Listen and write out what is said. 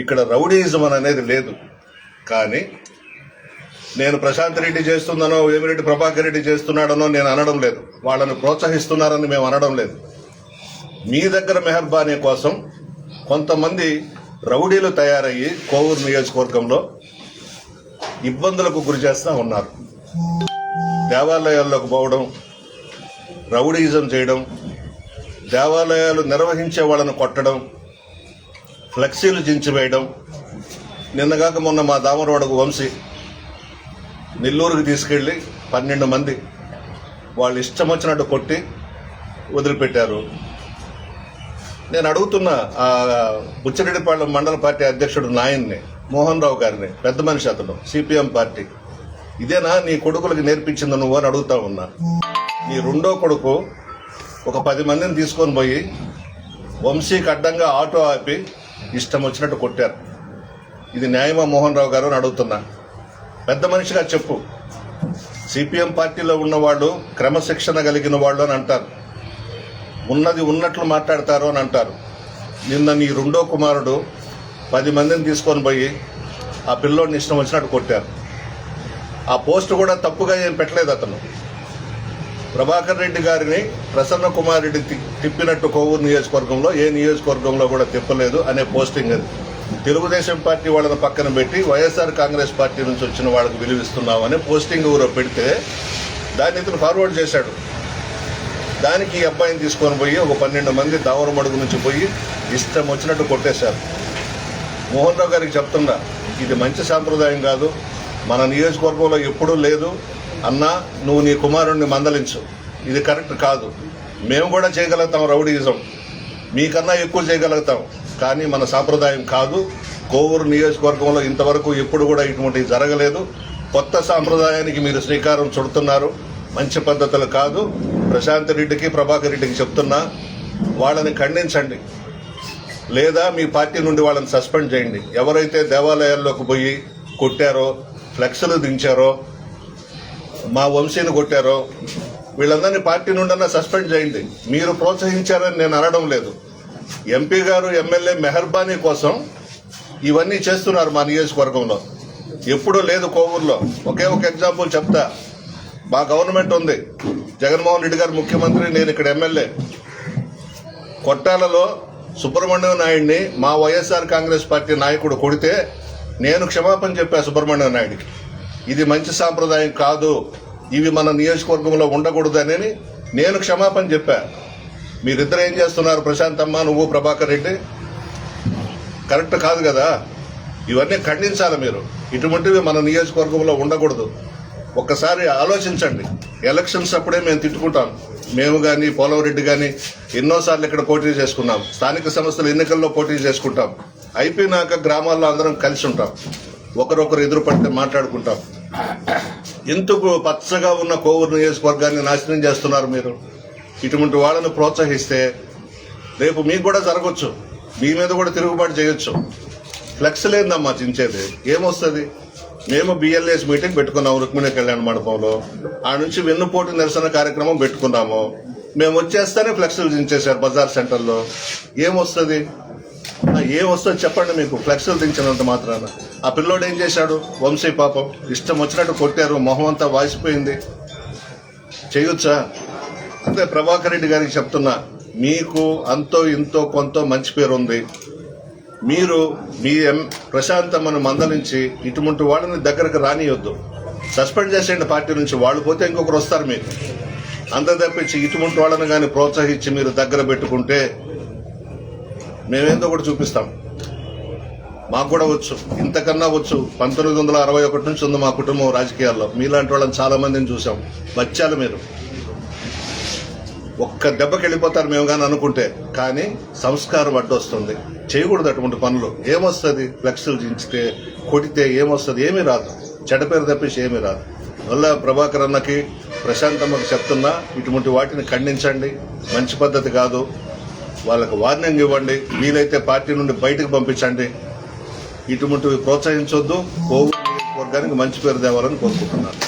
ఇక్కడ రౌడీయిజం అనేది లేదు. కానీ నేను ప్రశాంత్ రెడ్డి చేస్తున్నానో వేమిరెడ్డి ప్రభాకర్ రెడ్డి చేస్తున్నాడనో నేను అనడం లేదు. వాళ్ళని ప్రోత్సహిస్తున్నారని మేము అనడం లేదు. మీ దగ్గర మెహర్బానీ కోసం కొంతమంది రౌడీలు తయారయ్యి కోవూరు నియోజకవర్గంలో ఇబ్బందులకు గురి చేస్తూ ఉన్నారు. దేవాలయాల్లోకి పోవడం, రౌడీయిజం చేయడం, దేవాలయాలు నిర్వహించే వాళ్ళను కొట్టడం, ఫ్లెక్సీలు చించివేయడం. నిన్నగాక మొన్న మా దామరవాడకు వంశీ నెల్లూరుకి తీసుకెళ్లి 12 మంది వాళ్ళు ఇష్టం వచ్చినట్టు కొట్టి వదిలిపెట్టారు. నేను అడుగుతున్న ఆ బుచ్చిరెడ్డిపాళెం మండల పార్టీ అధ్యక్షుడు నాయన్ని, మోహన్ రావు గారిని, పెద్ద మనిషి అతను, సిపిఎం పార్టీ, ఇదేనా నీ కొడుకులకి నేర్పించింది నువ్వు అని అడుగుతా ఉన్నా. నీ రెండో కొడుకు ఒక 10 మందిని తీసుకొని పోయి వంశీకి అడ్డంగా ఆటో ఆపి ఇష్టం వచ్చినట్టు కొట్టారు. ఇది న్యాయమా మోహన్ రావు గారు అని అడుగుతున్నా. పెద్ద మనిషిగా చెప్పు. సిపిఎం పార్టీలో ఉన్నవాళ్ళు క్రమశిక్షణ కలిగిన వాళ్ళు అని అంటారు, ఉన్నది ఉన్నట్లు మాట్లాడతారు అని అంటారు. నిన్న నీ రెండో కుమారుడు 10 మందిని తీసుకొని పోయి ఆ పిల్లోడిని ఇష్టం వచ్చినట్టు కొట్టారు. ఆ పోస్ట్ కూడా తప్పుగా ఏం పెట్టలేదు అతను. ప్రభాకర్ రెడ్డి గారిని ప్రసన్న కుమార్ రెడ్డి తిప్పినట్టు కోవూరు నియోజకవర్గంలో ఏ నియోజకవర్గంలో కూడా తిప్పలేదు అనే పోస్టింగ్ అది. తెలుగుదేశం పార్టీ వాళ్ళని పక్కన పెట్టి వైఎస్ఆర్ కాంగ్రెస్ పార్టీ నుంచి వచ్చిన వాళ్ళకు విలువిస్తున్నామని పోస్టింగ్ ఊరో పెడితే దాన్ని ఇతను ఫార్వర్డ్ చేశాడు. దానికి ఈ అబ్బాయిని తీసుకొని పోయి ఒక 12 మంది దావరమడుగు నుంచి పోయి ఇష్టం వచ్చినట్టు కొట్టేశారు. మోహన్ రావు గారికి చెప్తున్నా, ఇది మంచి సాంప్రదాయం కాదు, మన నియోజకవర్గంలో ఎప్పుడూ లేదు అన్నా. నువ్వు నీ కుమారుణ్ణి మందలించు, ఇది కరెక్ట్ కాదు. మేము కూడా చేయగలుగుతాం రౌడీయిజం, మీకన్నా ఎక్కువ చేయగలుగుతాం, కానీ మన సాంప్రదాయం కాదు. కోవూరు నియోజకవర్గంలో ఇంతవరకు ఎప్పుడు కూడా ఇటువంటివి జరగలేదు. కొత్త సాంప్రదాయానికి మీరు శ్రీకారం చుడుతున్నారు, మంచి పద్ధతులు కాదు. ప్రశాంత్ రెడ్డికి, ప్రభాకర్ రెడ్డికి చెప్తున్నా, వాళ్ళని ఖండించండి, లేదా మీ పార్టీ నుండి వాళ్ళని సస్పెండ్ చేయండి. ఎవరైతే దేవాలయాల్లోకి పోయి కొట్టారో, ఫ్లెక్స్లు దించారో, మా వంశీని కొట్టారో, వీళ్ళందరినీ పార్టీ నుండన్నా సస్పెండ్ చేయండి. మీరు ప్రోత్సహించారని నేను అనడం లేదు. ఎంపీ గారు, ఎమ్మెల్యే మెహర్బానీ కోసం ఇవన్నీ చేస్తున్నారు మా నియోజకవర్గంలో. ఎప్పుడూ లేదు కోవూరులో. ఒకే ఒక ఎగ్జాంపుల్ చెప్తా. మా గవర్నమెంట్ ఉంది, జగన్మోహన్ రెడ్డి గారు ముఖ్యమంత్రి, నేను ఇక్కడ ఎమ్మెల్యే. కొట్టాలలో సుబ్రహ్మణ్యం నాయుడిని మా వైఎస్ఆర్ కాంగ్రెస్ పార్టీ నాయకుడు కొడితే నేను క్షమాపణ చెప్పా సుబ్రహ్మణ్యం నాయుడికి. ఇది మంచి సాంప్రదాయం కాదు, ఇవి మన నియోజకవర్గంలో ఉండకూడదని నేను క్షమాపణ చెప్పా. మీరిద్దరు ఏం చేస్తున్నారు? ప్రశాంత్ అమ్మ, నువ్వు, ప్రభాకర్ రెడ్డి, కరెక్ట్ కాదు కదా. ఇవన్నీ ఖండించాలి మీరు. ఇటువంటివి మన నియోజకవర్గంలో ఉండకూడదు. ఒక్కసారి ఆలోచించండి. ఎలక్షన్స్ అప్పుడే మేము తిట్టుకుంటాం. మేము కానీ, పోలవరెడ్డి కానీ ఎన్నోసార్లు ఇక్కడ పోటీ చేసుకున్నాం. స్థానిక సంస్థల ఎన్నికల్లో పోటీ చేసుకుంటాం. అయిపోయినాక గ్రామాల్లో అందరం కలిసి ఉంటాం, ఒకరొకరు ఎదురు పడితే మాట్లాడుకుంటాం. ఎందుకు పచ్చగా ఉన్న కోవూరు నియోజకవర్గాన్ని నాశనం చేస్తున్నారు మీరు? ఇటువంటి వాళ్ళను ప్రోత్సహిస్తే రేపు మీకు కూడా జరగచ్చు, మీ మీద కూడా తిరుగుబాటు చేయొచ్చు. ఫ్లెక్స్ లేదమ్మా చించేది, ఏమొస్తుంది? మేము బిఎల్ఏస్ మీటింగ్ పెట్టుకున్నాము రుక్మిణి కళ్యాణ మండపంలో. ఆ నుంచి వెన్నుపోటు నిరసన కార్యక్రమం పెట్టుకున్నాము. మేము వచ్చేస్తేనే ఫ్లెక్స్లు దించేశారు బజార్ సెంటర్లో. ఏమొస్తుంది చెప్పండి మీకు? ఫ్లెక్స్లు దించినంత మాత్రాన. ఆ పిల్లోడు ఏం చేశాడు? వంశీ పాపం ఇష్టం వచ్చినట్టు కొట్టారు, మొహం అంతా వాసిపోయింది. చేయొచ్చా? అంటే ప్రభాకర్ రెడ్డి గారికి చెప్తున్నా, మీకు అంతో ఇంతో కొంత మంచి పేరు ఉంది. మీరు మీ ప్రశాంతమ్మను మందలించి ఇటువంటి వాళ్ళని దగ్గరకు రానియొద్దు. సస్పెండ్ చేసేయండి పార్టీ నుంచి. వాళ్ళు పోతే ఇంకొకరు వస్తారు మీకు. అంత తప్పించి ఇటువంటి వాళ్ళని కానీ ప్రోత్సహించి మీరు దగ్గర పెట్టుకుంటే మేమేందో కూడా చూపిస్తాం. మాకు కూడా వచ్చు, ఇంతకన్నా వచ్చు. 1961 నుంచి ఉంది మా కుటుంబం రాజకీయాల్లో. మీలాంటి వాళ్ళని చాలా మందిని చూసాం. వచ్చారు మీరు. ఒక్క దెబ్బకి వెళ్ళిపోతారు మేము కానీ అనుకుంటే. కానీ సంస్కారం అడ్డొస్తుంది. చేయకూడదు అటువంటి పనులు. ఏమొస్తుంది? ఫ్లెక్స్లు దించితే, కొడితే ఏమొస్తుంది? ఏమీ రాదు. చెడ్డ పేరు తప్పించి ఏమీ రాదు. వల్ల ప్రభాకర్ అన్నకి, ప్రశాంతమ్మకి చెప్తున్నా, ఇటువంటి వాటిని ఖండించండి. మంచి పద్ధతి కాదు. వాళ్ళకు వార్నింగ్ ఇవ్వండి. వీలైతే పార్టీ నుండి బయటకు పంపించండి. ఇటువంటివి ప్రోత్సహించొద్దు. కోవూరు వర్గానికి మంచి పేరు తేవాలని కోరుకుంటున్నాను.